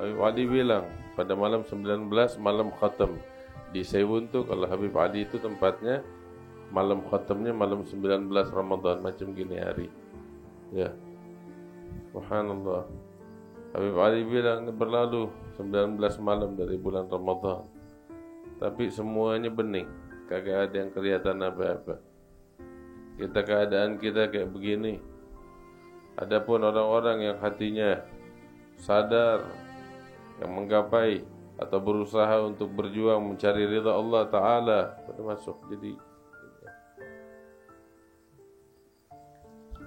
Habib Ali bilang pada malam 19 malam khatam. Di Sewun tuh kalau Habib Ali itu tempatnya malam khatamnya malam 19 Ramadan macam gini hari. Ya. Subhanallah. Habib Ali bilang berlalu 19 malam dari bulan Ramadan. Tapi semuanya bening, kagak ada yang kelihatan apa-apa. Keadaan kita kayak begini. Adapun orang-orang yang hatinya sadar, yang menggapai atau berusaha untuk berjuang mencari ridha Allah Ta'ala, pada masuk. Jadi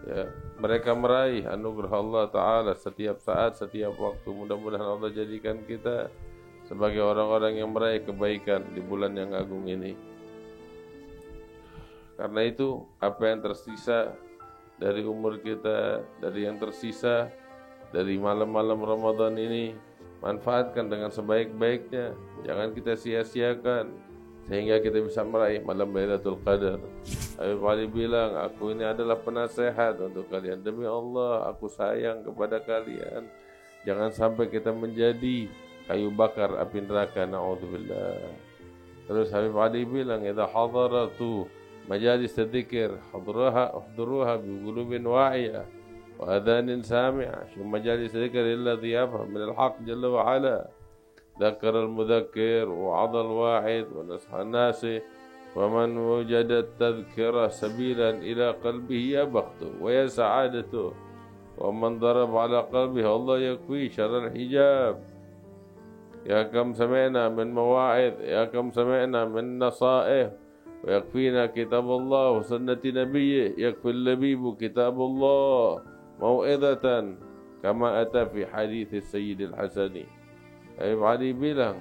ya, mereka meraih anugerah Allah Ta'ala setiap saat, setiap waktu. Mudah-mudahan Allah jadikan kita sebagai orang-orang yang meraih kebaikan di bulan yang agung ini. Karena itu, apa yang tersisa dari umur kita, dari yang tersisa dari malam-malam Ramadan ini, manfaatkan dengan sebaik-baiknya. Jangan kita sia-siakan sehingga kita bisa meraih malam Lailatul Qadar. Habib Ali bilang, aku ini adalah penasehat untuk kalian. Demi Allah, aku sayang kepada kalian. Jangan sampai kita menjadi kayu bakar api neraka, na'udzubillah. Terus Habib Ali bilang, idza hadaratu majalis dzikir hudruha bi qulubin wa'iyah wa adhanin sami'ah. Fi majalis dzikir alladhi yafham min al-haq jalla wa ala. Dzakara al-mudzakkir wa 'adha al-wa'id wa nasha an-nasi wa man wajada at-tadhkira sabilan ila qalbihi ya bakhtu wa ya sa'adatu wa man daraba ala qalbihi Allah yakfi syarra al-hijab. Ya kam sami'na min mawa'id, ya kam sami'na min nasaih, wa yakfina kitabullah wa sunnati nabiyyih, yakfi al-labibu kitabullah mau'idatan kama ata fi hadits Sayyid al-Hasani. Habib Ali bilang,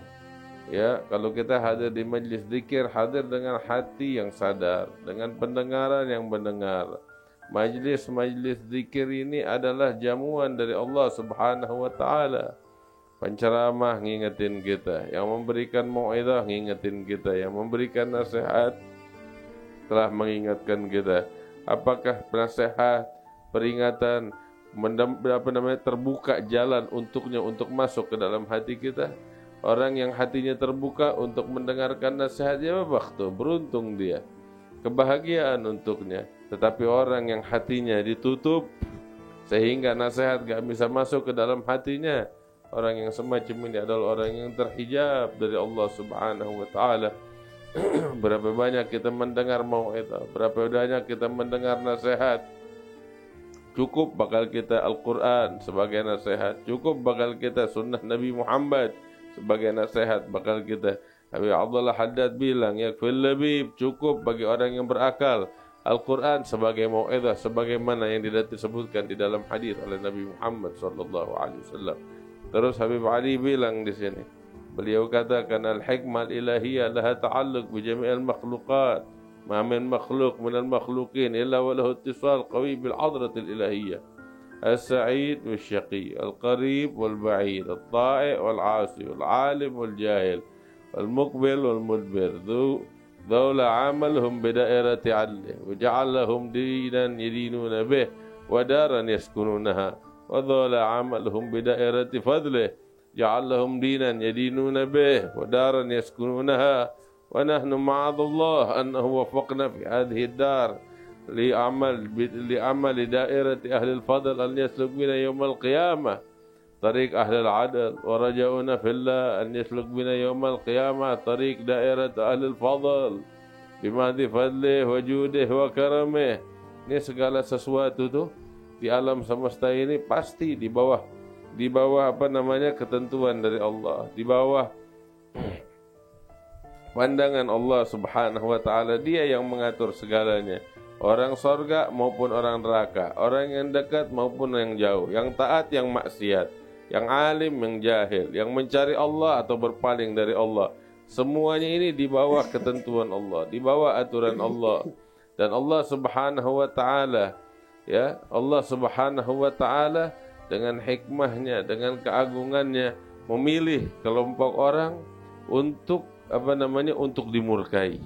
ya, kalau kita hadir di majlis zikir, hadir dengan hati yang sadar, dengan pendengaran yang mendengar. Majlis-majlis zikir ini adalah jamuan dari Allah Subhanahu wa Ta'ala. Penceramah ngingetin kita, yang memberikan mau'izah ngingetin kita, yang memberikan nasihat telah mengingatkan kita. Apakah nasihat, peringatan, terbuka jalan untuknya untuk masuk ke dalam hati kita? Orang yang hatinya terbuka untuk mendengarkan nasihat, ya bakhtu, beruntung dia, kebahagiaan untuknya. Tetapi orang yang hatinya ditutup sehingga nasihat gak bisa masuk ke dalam hatinya, orang yang semacam ini adalah orang yang terhijab dari Allah Subhanahu wa Ta'ala. Berapa banyak kita mendengar mau'izah, berapa banyak kita mendengar nasihat. Cukup bakal kita Al-Quran sebagai nasihat, cukup bakal kita sunnah Nabi Muhammad sebagai nasihat bakal kita. Habib Abdullah Haddad bilang, yakfil labib, cukup bagi orang yang berakal Al-Quran sebagai mau'izah, sebagaimana yang disebutkan di dalam hadis oleh Nabi Muhammad sallallahu alaihi wasallam. Terus Habib Ali bilang di sini, beliau katakan, al-hikmah al-ilahiyah laha ta'alluq bi jami'il makhluqat, ma min makhluq min al-makhluqin illa wa lahu ittisal qawi bil hadratil ilahiyah, as-sa'id wasyaqi, al-qarib wal-ba'id, al-ta'i wal-'asi, wal-'alim wal-jahil, wal-muqbil wal-mudbir. Dhawla 'amalhum bi da'irati 'adlih wa ja'alahum dinan yadinuna bih wa daran yaskununaha. وذول عملهم بدائرة فضله جعلهم دينا يدينون به ودارا يسكنونها ونحن معاذ الله أنه وفقنا في هذه الدار لعمل دائرة أهل الفضل أن يسلك بنا يوم القيامة طريق أهل العدل ورجاؤنا في الله أن يسلك بنا يوم القيامة طريق دائرة أهل الفضل بماذا فضله وجوده وكرمه. Ini segala sesuatu tuh di alam semesta ini pasti di bawah ketentuan dari Allah, di bawah pandangan Allah Subhanahu wa Ta'ala. Dia yang mengatur segalanya, orang surga maupun orang neraka, orang yang dekat maupun yang jauh, yang taat, yang maksiat, yang alim, yang jahil, yang mencari Allah atau berpaling dari Allah. Semuanya ini di bawah ketentuan Allah, di bawah aturan Allah. Dan Allah Subhanahu wa Ta'ala, ya, Allah Subhanahu wa Ta'ala dengan hikmahnya, dengan keagungannya memilih kelompok orang untuk untuk dimurkai,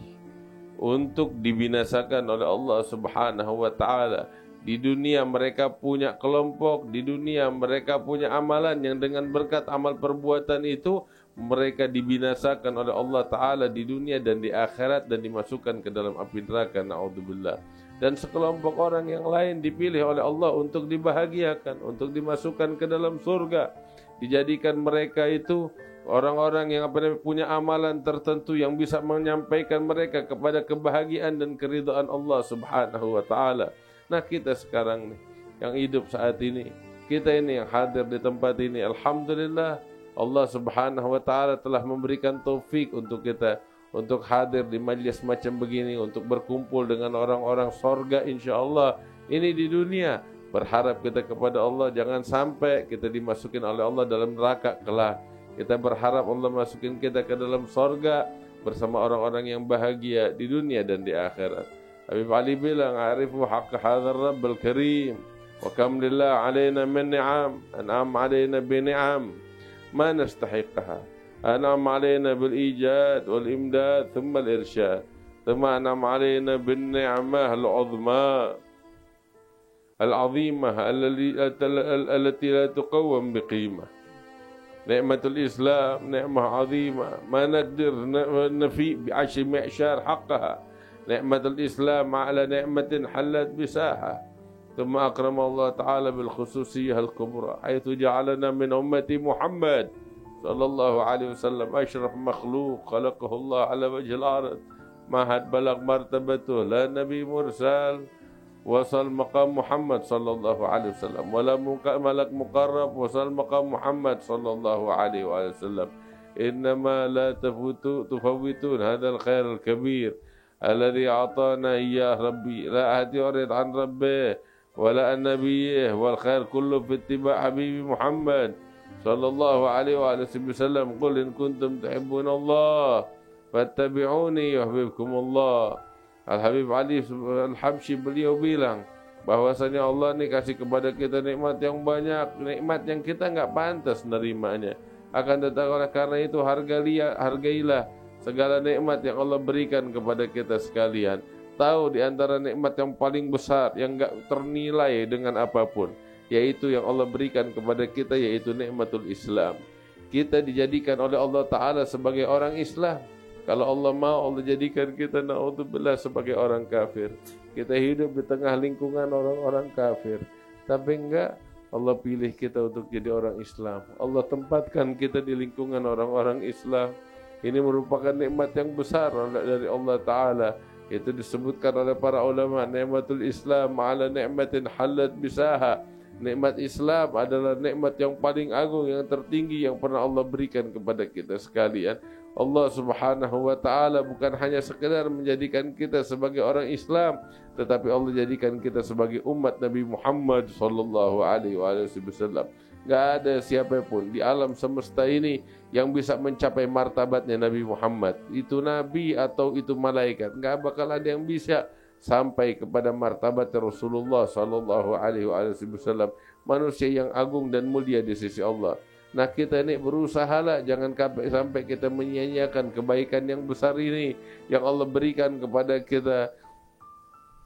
untuk dibinasakan oleh Allah Subhanahu wa Ta'ala. Di dunia mereka punya kelompok, di dunia mereka punya amalan yang dengan berkat amal perbuatan itu mereka dibinasakan oleh Allah Ta'ala di dunia dan di akhirat dan dimasukkan ke dalam api neraka, na'udzubillah. Dan sekelompok orang yang lain dipilih oleh Allah untuk dibahagiakan, untuk dimasukkan ke dalam surga. Dijadikan mereka itu orang-orang yang punya amalan tertentu yang bisa menyampaikan mereka kepada kebahagiaan dan keridhaan Allah Subhanahu wa Ta'ala. Nah, kita sekarang nih yang hidup saat ini, kita ini yang hadir di tempat ini, alhamdulillah Allah Subhanahu wa Ta'ala telah memberikan taufik untuk kita untuk hadir di majlis macam begini, untuk berkumpul dengan orang-orang sorga insyaallah ini di dunia. Berharap kita kepada Allah jangan sampai kita dimasukin oleh Allah dalam neraka kelak. Kita berharap Allah masukin kita ke dalam sorga bersama orang-orang yang bahagia di dunia dan di akhirat. Habib Ali bilang, "A'rifu haqq hadzal Rabbul Karim wa kam lillah 'alaina min ni'am, an'am 'alaina bi ni'am ma nastahiqaha. An'am 'alaina bil ijad wal imdad thumma al irsyad. Thumma an'am 'alaina bin ni'mah al 'uzma al-'azimah allati la tuqawwam biqimah. Ni'matul Islam ni'mah 'azimah ma naqdir nafi bi'ashri mi'syar haqqaha. نعمة الإسلام على نعمة حلت بساحة ثم أكرم الله تعالى بالخصوصية الكبرى حيث جعلنا من أمة محمد صلى الله عليه وسلم أشرف مخلوق خلقه الله على وجه الأرض ما حد بلغ مرتبته لا نبي مرسل وصل مقام محمد صلى الله عليه وسلم ولا ملك مقرب وصل مقام محمد صلى الله عليه وسلم إنما لا تفوتون هذا الخير الكبير الذي أعطانا إياه ربي لا أحد يعرض عن ربه ولا عن نبيه والخير كله في اتباع حبيبي محمد صلى الله عليه وسلم قل إن كنتم تحبون الله فاتبعوني يحببكم الله. Al-Habib Ali Al-Habsyi beliau bilang bahwasanya Allah ini kasih kepada kita nikmat yang banyak, nikmat yang kita nggak pantas nerimanya. Akan tetapi oleh karena itu hargailah segala nikmat yang Allah berikan kepada kita sekalian. Tahu di antara nikmat yang paling besar yang enggak ternilai dengan apapun, yaitu yang Allah berikan kepada kita, yaitu nikmatul Islam. Kita dijadikan oleh Allah Ta'ala sebagai orang Islam. Kalau Allah mau, Allah jadikan kita na'udzubillah sebagai orang kafir. Kita hidup di tengah lingkungan orang-orang kafir, tapi enggak, Allah pilih kita untuk jadi orang Islam. Allah tempatkan kita di lingkungan orang-orang Islam. Ini merupakan nikmat yang besar dari Allah Ta'ala. Itu disebutkan oleh para ulama, nikmatul Islam ala nikmatin halat bisaha. Nikmat Islam adalah nikmat yang paling agung, yang tertinggi yang pernah Allah berikan kepada kita sekalian. Allah Subhanahu wa Ta'ala bukan hanya sekedar menjadikan kita sebagai orang Islam, tetapi Allah jadikan kita sebagai umat Nabi Muhammad sallallahu alaihi wasallam. Gak ada siapapun di alam semesta ini yang bisa mencapai martabatnya Nabi Muhammad. Itu Nabi atau itu malaikat, gak bakal ada yang bisa sampai kepada martabat Rasulullah sallallahu alaihi wasallam, manusia yang agung dan mulia di sisi Allah. Nah, kita ini berusahalah jangan sampai kita menyia-nyiakan kebaikan yang besar ini yang Allah berikan kepada kita.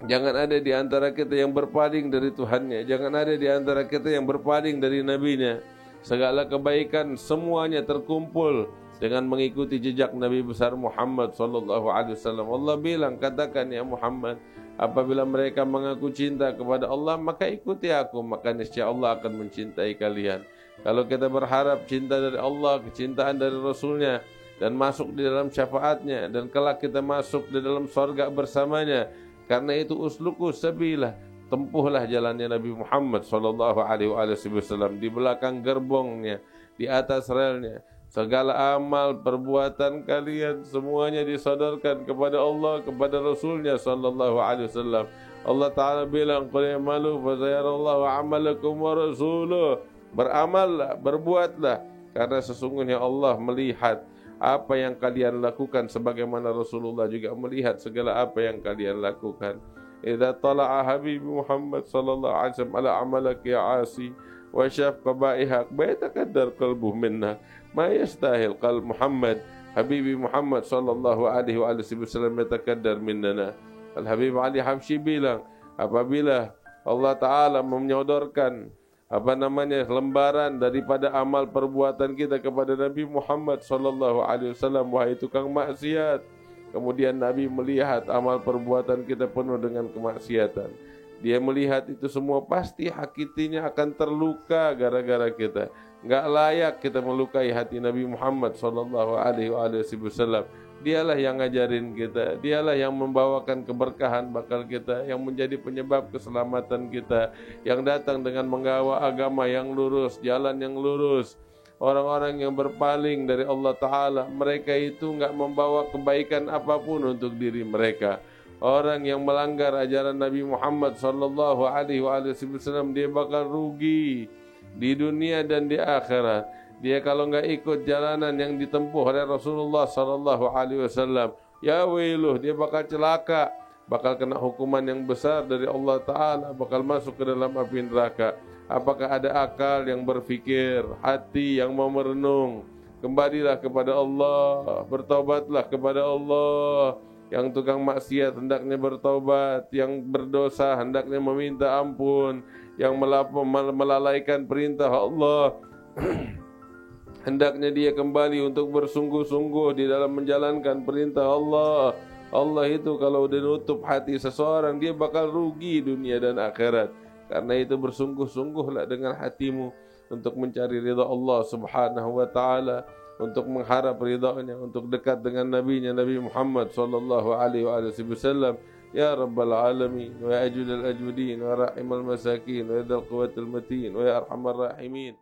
Jangan ada di antara kita yang berpaling dari Tuhannya. Jangan ada di antara kita yang berpaling dari Nabi-Nya. Segala kebaikan semuanya terkumpul dengan mengikuti jejak Nabi besar Muhammad sallallahu alaihi wasallam. Allah bilang, katakan ya Muhammad, apabila mereka mengaku cinta kepada Allah, maka ikuti aku, maka niscaya Allah akan mencintai kalian. Kalau kita berharap cinta dari Allah, kecintaan dari Rasulnya, dan masuk di dalam syafaatnya, dan kelak kita masuk di dalam surga bersamanya, karena itu usluku sabilah, tempuhlah jalannya Nabi Muhammad sallallahu alaihi wasallam, di belakang gerbongnya, di atas relnya. Segala amal perbuatan kalian semuanya disodorkan kepada Allah, kepada Rasulnya sallallahu alaihi wasallam. Allah Ta'ala bilang, qul i'malu fa sayarallahu 'amalakum wa rasuluh. Beramallah, berbuatlah, karena sesungguhnya Allah melihat apa yang kalian lakukan, sebagaimana Rasulullah juga melihat segala apa yang kalian lakukan. Idza tala'a Habib Muhammad sallallahu alaihi wasallam ala amalak ya asi wa syaf qabaihak bayatakaddar qalbuhu minna ma yastahil qalb Muhammad. Habibi Muhammad sallallahu alaihi wasallam yatakaddar minnana. Al Habib Ali Habsyi bilang, apabila Allah Ta'ala menyodorkan lembaran daripada amal perbuatan kita kepada Nabi Muhammad sallallahu alaihi wasallam, wahai tukang maksiat. Kemudian Nabi melihat amal perbuatan kita penuh dengan kemaksiatan. Dia melihat itu semua, pasti hatinya akan terluka gara-gara kita. Enggak layak kita melukai hati Nabi Muhammad sallallahu alaihi wasallam. Dialah yang ngajarin kita, dialah yang membawakan keberkahan bakal kita, yang menjadi penyebab keselamatan kita, yang datang dengan menggawa agama yang lurus, jalan yang lurus. Orang-orang yang berpaling dari Allah Ta'ala, mereka itu enggak membawa kebaikan apapun untuk diri mereka. Orang yang melanggar ajaran Nabi Muhammad sallallahu alaihi wasallam, dia bakal rugi di dunia dan di akhirat. Dia kalau enggak ikut jalanan yang ditempuh oleh Rasulullah sallallahu alaihi wasallam, ya wailuh, dia bakal celaka, bakal kena hukuman yang besar dari Allah Ta'ala, bakal masuk ke dalam api neraka. Apakah ada akal yang berfikir, hati yang mau merenung? Kembalilah kepada Allah, bertaubatlah kepada Allah. Yang tukang maksiat hendaknya bertaubat, yang berdosa hendaknya meminta ampun, yang melalaikan perintah Allah hendaknya dia kembali untuk bersungguh-sungguh di dalam menjalankan perintah Allah. Allah itu kalau udah nutup hati seseorang, dia bakal rugi dunia dan akhirat. Karena itu bersungguh-sungguhlah dengan hatimu untuk mencari ridha Allah Subhanahu wa Ta'ala, untuk mengharap ridha-Nya, untuk dekat dengan Nabi-Nya Nabi Muhammad sallallahu alaihi wasallam. Ya Rabbal Alamin, wa ya Ajudal Ajudin, wa Rahimal Masakin, wa ya Dzal Quwwatil Matin, wa ya Arhamar Rahimin.